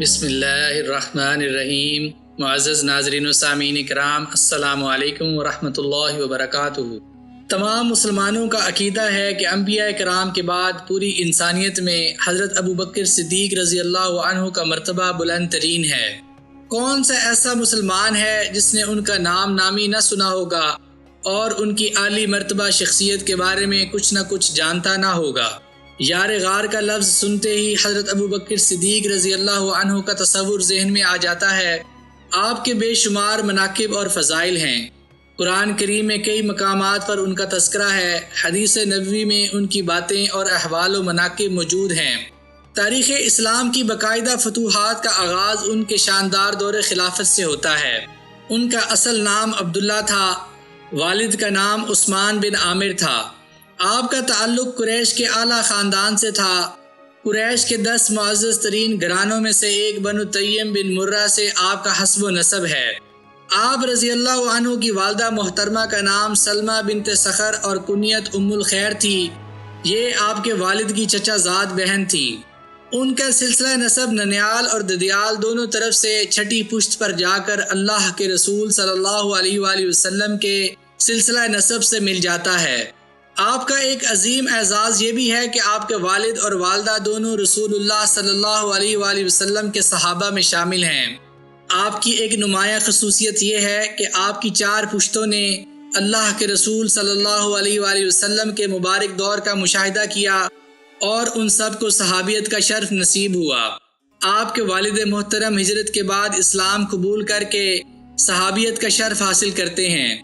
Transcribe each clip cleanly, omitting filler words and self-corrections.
بسم اللہ الرحمن الرحیم۔ معزز ناظرین و سامعین کرام، السلام علیکم ورحمۃ اللہ وبرکاتہ۔ تمام مسلمانوں کا عقیدہ ہے کہ انبیاء کرام کے بعد پوری انسانیت میں حضرت ابوبکر صدیق رضی اللہ عنہ کا مرتبہ بلند ترین ہے۔ کون سا ایسا مسلمان ہے جس نے ان کا نام نامی نہ سنا ہوگا اور ان کی عالی مرتبہ شخصیت کے بارے میں کچھ نہ کچھ جانتا نہ ہوگا۔ یار غار کا لفظ سنتے ہی حضرت ابوبکر صدیق رضی اللہ عنہ کا تصور ذہن میں آ جاتا ہے۔ آپ کے بے شمار مناقب اور فضائل ہیں۔ قرآن کریم میں کئی مقامات پر ان کا تذکرہ ہے، حدیث نبوی میں ان کی باتیں اور احوال و مناقب موجود ہیں۔ تاریخ اسلام کی باقاعدہ فتوحات کا آغاز ان کے شاندار دور خلافت سے ہوتا ہے۔ ان کا اصل نام عبداللہ تھا، والد کا نام عثمان بن عامر تھا۔ آپ کا تعلق قریش کے اعلیٰ خاندان سے تھا۔ قریش کے 10 معزز ترین گھرانوں میں سے ایک بنو تیم بن مرہ سے آپ کا حسب و نسب ہے۔ آپ رضی اللہ عنہ کی والدہ محترمہ کا نام سلمہ بنت صخر اور کنیت ام الخیر تھی۔ یہ آپ کے والد کی چچا زاد بہن تھی۔ ان کا سلسلہ نسب ننیال اور ددیال دونوں طرف سے چھٹی پشت پر جا کر اللہ کے رسول صلی اللہ علیہ وآلہ وسلم کے سلسلہ نسب سے مل جاتا ہے۔ آپ کا ایک عظیم اعزاز یہ بھی ہے کہ آپ کے والد اور والدہ دونوں رسول اللہ صلی اللہ علیہ وآلہ وسلم کے صحابہ میں شامل ہیں۔ آپ کی ایک نمایاں خصوصیت یہ ہے کہ آپ کی 4 پشتوں نے اللہ کے رسول صلی اللہ علیہ وآلہ وسلم کے مبارک دور کا مشاہدہ کیا اور ان سب کو صحابیت کا شرف نصیب ہوا۔ آپ کے والد محترم ہجرت کے بعد اسلام قبول کر کے صحابیت کا شرف حاصل کرتے ہیں۔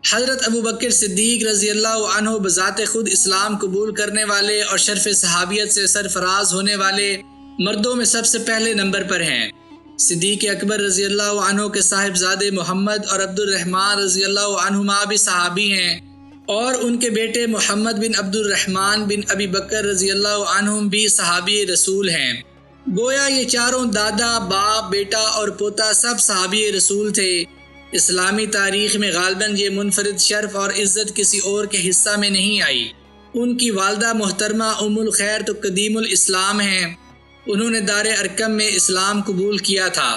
حضرت ابوبکر صدیق رضی اللہ عنہ بذات خود اسلام قبول کرنے والے اور شرف صحابیت سے سرفراز ہونے والے مردوں میں سب سے پہلے نمبر پر ہیں۔ صدیق اکبر رضی اللہ عنہ کے صاحبزادے محمد اور عبد الرحمن رضی اللہ عنہما بھی صحابی ہیں، اور ان کے بیٹے محمد بن عبد الرحمن بن ابی بکر رضی اللہ عنہم بھی صحابی رسول ہیں۔ گویا یہ چاروں دادا، باپ، بیٹا اور پوتا سب صحابی رسول تھے۔ اسلامی تاریخ میں غالباً یہ منفرد شرف اور عزت کسی اور کے حصہ میں نہیں آئی۔ ان کی والدہ محترمہ ام الخیر تو قدیم الاسلام ہیں۔ انہوں نے دار ارقم میں اسلام قبول کیا تھا۔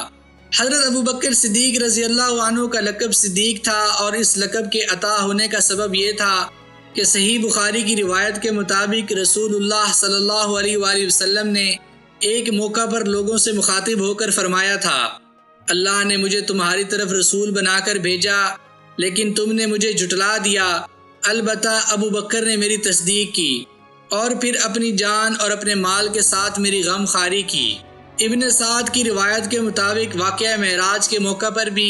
حضرت ابوبکر صدیق رضی اللہ عنہ کا لقب صدیق تھا، اور اس لقب کے عطا ہونے کا سبب یہ تھا کہ صحیح بخاری کی روایت کے مطابق رسول اللہ صلی اللہ علیہ وآلہ وسلم نے ایک موقع پر لوگوں سے مخاطب ہو کر فرمایا تھا، اللہ نے مجھے تمہاری طرف رسول بنا کر بھیجا، لیکن تم نے مجھے جھٹلا دیا، البتہ ابو بکر نے میری تصدیق کی اور پھر اپنی جان اور اپنے مال کے ساتھ میری غم خواری کی۔ ابن سعد کی روایت کے مطابق واقعہ معراج کے موقع پر بھی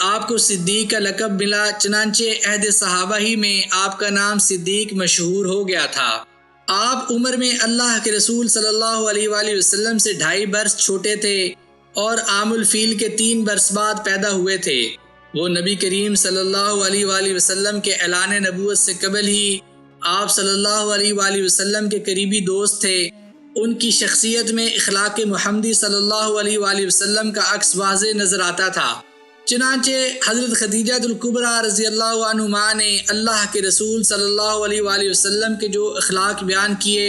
آپ کو صدیق کا لقب ملا، چنانچہ عہد صحابہ ہی میں آپ کا نام صدیق مشہور ہو گیا تھا۔ آپ عمر میں اللہ کے رسول صلی اللہ علیہ وآلہ وسلم سے 2.5 برس چھوٹے تھے اور عام الفیل کے 3 برس بعد پیدا ہوئے تھے۔ وہ نبی کریم صلی اللہ علیہ وآلہ وسلم کے اعلان نبوت سے قبل ہی آپ صلی اللہ علیہ وآلہ وسلم کے قریبی دوست تھے۔ ان کی شخصیت میں اخلاق محمدی صلی اللہ علیہ وآلہ وسلم کا عکس واضح نظر آتا تھا۔ چنانچہ حضرت خدیجہ الکبریٰ رضی اللہ عنہما نے اللہ کے رسول صلی اللہ علیہ وآلہ وسلم کے جو اخلاق بیان کیے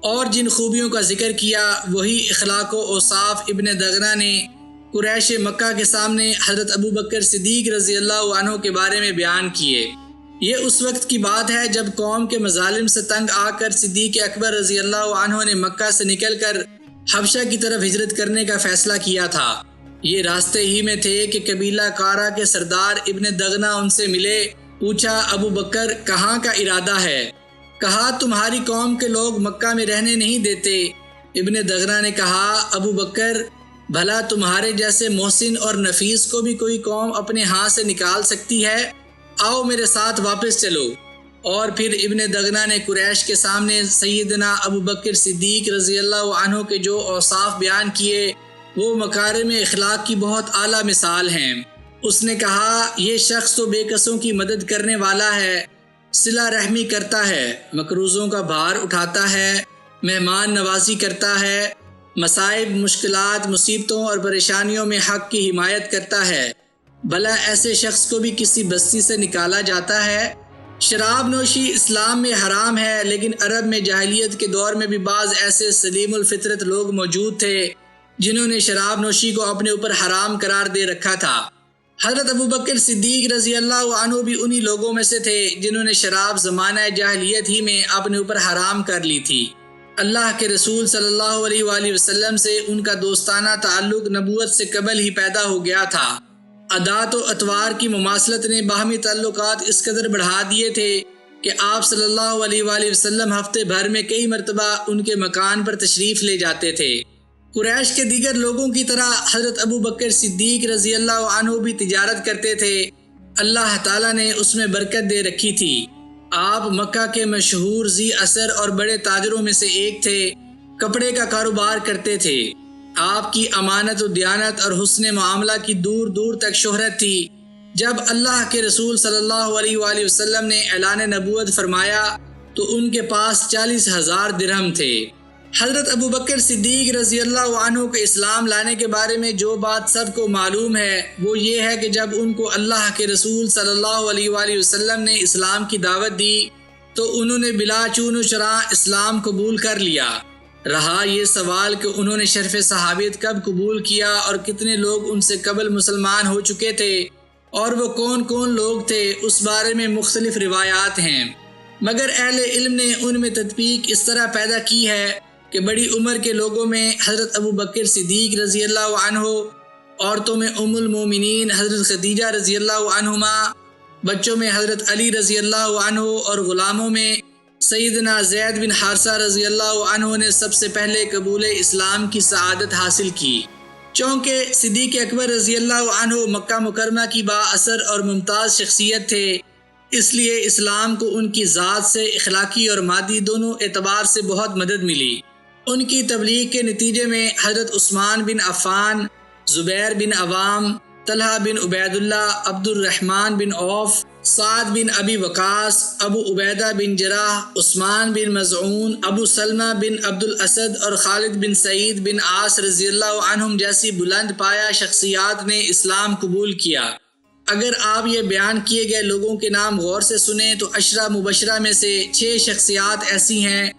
اور جن خوبیوں کا ذکر کیا، وہی اخلاق و اوصاف ابن دغنہ نے قریش مکہ کے سامنے حضرت ابوبکر صدیق رضی اللہ عنہ کے بارے میں بیان کیے۔ یہ اس وقت کی بات ہے جب قوم کے مظالم سے تنگ آ کر صدیق اکبر رضی اللہ عنہ نے مکہ سے نکل کر حبشہ کی طرف ہجرت کرنے کا فیصلہ کیا تھا۔ یہ راستے ہی میں تھے کہ قبیلہ کارا کے سردار ابن دغنہ ان سے ملے۔ پوچھا، ابو بکر کہاں کا ارادہ ہے؟ کہا، تمہاری قوم کے لوگ مکہ میں رہنے نہیں دیتے۔ ابن دغنہ نے کہا، ابو بکر بھلا تمہارے جیسے محسن اور نفیس کو بھی کوئی قوم اپنے ہاں سے نکال سکتی ہے؟ آؤ میرے ساتھ واپس چلو۔ اور پھر ابن دغنہ نے قریش کے سامنے سیدنا ابو بکر صدیق رضی اللہ عنہ کے جو اوصاف بیان کیے وہ مکارم اخلاق کی بہت اعلیٰ مثال ہیں۔ اس نے کہا، یہ شخص تو بے کسوں کی مدد کرنے والا ہے، صلہ رحمی کرتا ہے، مقروضوں کا بھار اٹھاتا ہے، مہمان نوازی کرتا ہے، مصائب، مشکلات، مصیبتوں اور پریشانیوں میں حق کی حمایت کرتا ہے۔ بھلا ایسے شخص کو بھی کسی بستی سے نکالا جاتا ہے؟ شراب نوشی اسلام میں حرام ہے، لیکن عرب میں جاہلیت کے دور میں بھی بعض ایسے سلیم الفطرت لوگ موجود تھے جنہوں نے شراب نوشی کو اپنے اوپر حرام قرار دے رکھا تھا۔ حضرت ابوبکر صدیق رضی اللہ عنہ بھی انہی لوگوں میں سے تھے جنہوں نے شراب زمانہ جاہلیت ہی میں اپنے اوپر حرام کر لی تھی۔ اللہ کے رسول صلی اللہ علیہ وآلہ وسلم سے ان کا دوستانہ تعلق نبوت سے قبل ہی پیدا ہو گیا تھا۔ عادات و اطوار کی مماثلت نے باہمی تعلقات اس قدر بڑھا دیے تھے کہ آپ صلی اللہ علیہ وآلہ وسلم ہفتے بھر میں کئی مرتبہ ان کے مکان پر تشریف لے جاتے تھے۔ قریش کے دیگر لوگوں کی طرح حضرت ابوبکر صدیق رضی اللہ عنہ بھی تجارت کرتے تھے۔ اللہ تعالیٰ نے اس میں برکت دے رکھی تھی۔ آپ مکہ کے مشہور ذی اثر اور بڑے تاجروں میں سے ایک تھے۔ کپڑے کا کاروبار کرتے تھے۔ آپ کی امانت و دیانت اور حسن معاملہ کی دور دور تک شہرت تھی۔ جب اللہ کے رسول صلی اللہ علیہ وآلہ وسلم نے اعلان نبوت فرمایا تو ان کے پاس 40,000 درہم تھے۔ حضرت ابوبکر صدیق رضی اللہ عنہ کے اسلام لانے کے بارے میں جو بات سب کو معلوم ہے وہ یہ ہے کہ جب ان کو اللہ کے رسول صلی اللہ علیہ وآلہ وسلم نے اسلام کی دعوت دی تو انہوں نے بلا چون و چرا اسلام قبول کر لیا۔ رہا یہ سوال کہ انہوں نے شرف صحابیت کب قبول کیا اور کتنے لوگ ان سے قبل مسلمان ہو چکے تھے اور وہ کون کون لوگ تھے، اس بارے میں مختلف روایات ہیں، مگر اہل علم نے ان میں تطبیق اس طرح پیدا کی ہے کہ بڑی عمر کے لوگوں میں حضرت ابوبکر صدیق رضی اللہ عنہ، عورتوں میں ام المومنین حضرت خدیجہ رضی اللہ عنہما، بچوں میں حضرت علی رضی اللہ عنہ اور غلاموں میں سیدنا زید بن حارثہ رضی اللہ عنہ نے سب سے پہلے قبول اسلام کی سعادت حاصل کی۔ چونکہ صدیق اکبر رضی اللہ عنہ مکہ مکرمہ کی با اثر اور ممتاز شخصیت تھے، اس لیے اسلام کو ان کی ذات سے اخلاقی اور مادی دونوں اعتبار سے بہت مدد ملی۔ ان کی تبلیغ کے نتیجے میں حضرت عثمان بن عفان، زبیر بن عوام، طلحہ بن عبید اللہ، عبد الرحمن بن عوف، سعد بن ابی وقاص، ابو عبیدہ بن جراح، عثمان بن مظعون، ابو سلمہ بن عبد الاسد اور خالد بن سعید بن عاص رضی اللہ عنہم جیسی بلند پایہ شخصیات نے اسلام قبول کیا۔ اگر آپ یہ بیان کیے گئے لوگوں کے نام غور سے سنیں تو عشرہ مبشرہ میں سے 6 شخصیات ایسی ہیں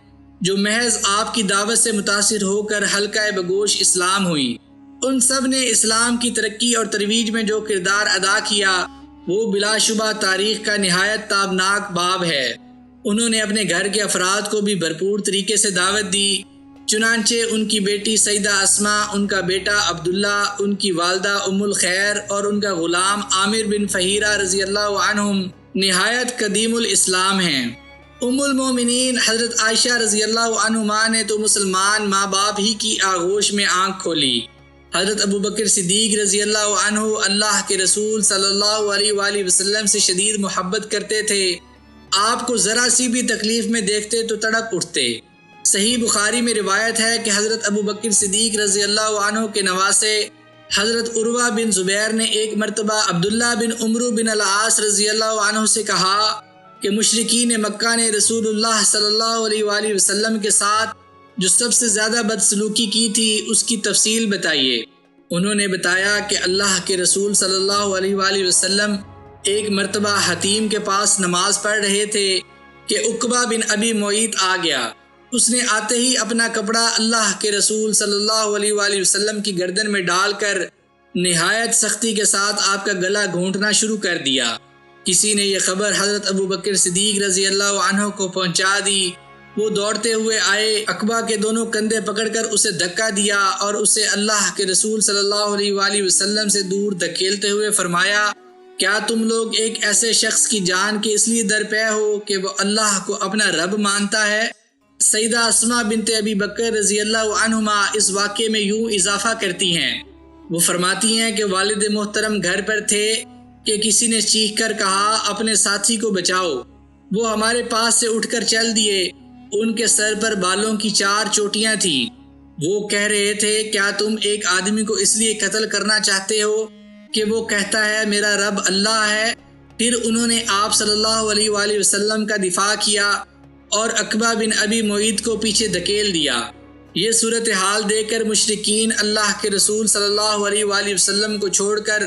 جو محض آپ کی دعوت سے متاثر ہو کر حلقہ بگوش اسلام ہوئیں۔ ان سب نے اسلام کی ترقی اور ترویج میں جو کردار ادا کیا وہ بلا شبہ تاریخ کا نہایت تابناک باب ہے۔ انہوں نے اپنے گھر کے افراد کو بھی بھرپور طریقے سے دعوت دی، چنانچہ ان کی بیٹی سیدہ اسماء، ان کا بیٹا عبداللہ، ان کی والدہ ام الخیر اور ان کا غلام عامر بن فہیرہ رضی اللہ عنہم نہایت قدیم الاسلام ہیں۔ ام المومنین حضرت عائشہ رضی اللہ عنہما نے تو مسلمان ماں باپ ہی کی آغوش میں آنکھ کھولی۔ حضرت ابوبکر صدیق رضی اللہ عنہ اللہ کے رسول صلی اللہ علیہ وآلہ وسلم سے شدید محبت کرتے تھے۔ آپ کو ذرا سی بھی تکلیف میں دیکھتے تو تڑپ اٹھتے۔ صحیح بخاری میں روایت ہے کہ حضرت ابوبکر صدیق رضی اللہ عنہ کے نواسے حضرت عروہ بن زبیر نے ایک مرتبہ عبداللہ بن عمرو بن العاص رضی اللہ عنہ سے کہا کہ مشرکین مکہ نے رسول اللہ صلی اللہ علیہ وآلہ وسلم کے ساتھ جو سب سے زیادہ بدسلوکی کی تھی اس کی تفصیل بتائیے۔ انہوں نے بتایا کہ اللہ کے رسول صلی اللہ علیہ وآلہ وسلم ایک مرتبہ حتیم کے پاس نماز پڑھ رہے تھے کہ عقبہ بن ابی معیط آ گیا۔ اس نے آتے ہی اپنا کپڑا اللہ کے رسول صلی اللہ علیہ وآلہ وسلم کی گردن میں ڈال کر نہایت سختی کے ساتھ آپ کا گلا گھونٹنا شروع کر دیا۔ کسی نے یہ خبر حضرت ابوبکر صدیق رضی اللہ عنہ کو پہنچا دی۔ وہ دوڑتے ہوئے آئے، عقبہ کے دونوں کندھے پکڑ کر اسے دھکا دیا اور اسے اللہ کے رسول صلی اللہ علیہ وآلہ وسلم سے دور دھکیلتے ہوئے فرمایا، کیا تم لوگ ایک ایسے شخص کی جان کے اس لیے درپے ہو کہ وہ اللہ کو اپنا رب مانتا ہے؟ سیدہ اسماء بنت ابی بکر رضی اللہ عنہما اس واقعے میں یوں اضافہ کرتی ہیں، وہ فرماتی ہیں کہ والد محترم گھر پر تھے کہ کسی نے چیخ کر کہا اپنے ساتھی کو بچاؤ۔ وہ ہمارے پاس سے اٹھ کر چل دیے۔ ان کے سر پر بالوں کی 4 چوٹیاں تھیں۔ وہ کہہ رہے تھے، کیا تم ایک آدمی کو اس لیے قتل کرنا چاہتے ہو کہ وہ کہتا ہے میرا رب اللہ ہے؟ پھر انہوں نے آپ صلی اللہ علیہ وآلہ وسلم کا دفاع کیا اور عقبہ بن ابی معیط کو پیچھے دھکیل دیا۔ یہ صورتحال دیکھ کر مشرکین اللہ کے رسول صلی اللہ علیہ وآلہ وسلم کو چھوڑ کر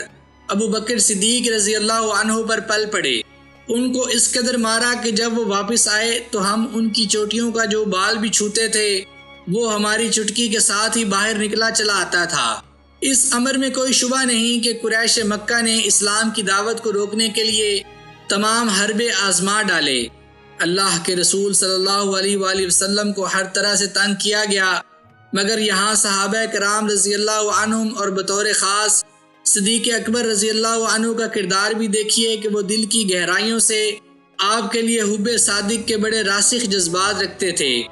ابوبکر صدیق رضی اللہ عنہ پر پل پڑے۔ ان کو اس قدر مارا کہ جب وہ واپس آئے تو ہم ان کی چوٹیوں کا جو بال بھی چھوتے تھے وہ ہماری چٹکی کے ساتھ ہی باہر نکلا چلا آتا تھا۔ اس امر میں کوئی شبہ نہیں کہ قریش مکہ نے اسلام کی دعوت کو روکنے کے لیے تمام حربے آزما ڈالے۔ اللہ کے رسول صلی اللہ علیہ وآلہ وسلم کو ہر طرح سے تنگ کیا گیا، مگر یہاں صحابہ کرام رضی اللہ عنہم اور بطور خاص صدیق اکبر رضی اللہ عنہ کا کردار بھی دیکھیے کہ وہ دل کی گہرائیوں سے آپ کے لیے حب صادق کے بڑے راسخ جذبات رکھتے تھے۔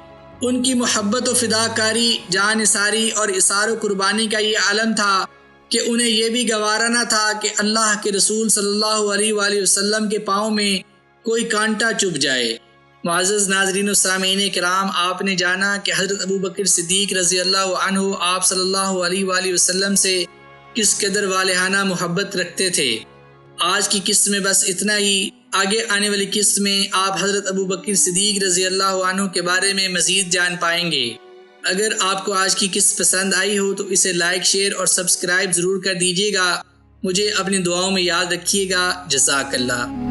ان کی محبت و فداکاری، جان نثاری اور اثار و قربانی کا یہ علم تھا کہ انہیں یہ بھی گوارا نہ تھا کہ اللہ کے رسول صلی اللہ علیہ وآلہ وسلم کے پاؤں میں کوئی کانٹا چبھ جائے۔ معزز ناظرین و سامعین کرام، آپ نے جانا کہ حضرت ابوبکر صدیق رضی اللہ عنہ آپ صلی اللہ علیہ وآلہ وسلم سے کس قدر والہانہ محبت رکھتے تھے۔ آج کی قسط میں بس اتنا ہی۔ آگے آنے والی قسط میں آپ حضرت ابوبکر صدیق رضی اللہ عنہ کے بارے میں مزید جان پائیں گے۔ اگر آپ کو آج کی قسط پسند آئی ہو تو اسے لائک، شیئر اور سبسکرائب ضرور کر دیجیے گا۔ مجھے اپنی دعاؤں میں یاد رکھیے گا۔ جزاک اللہ۔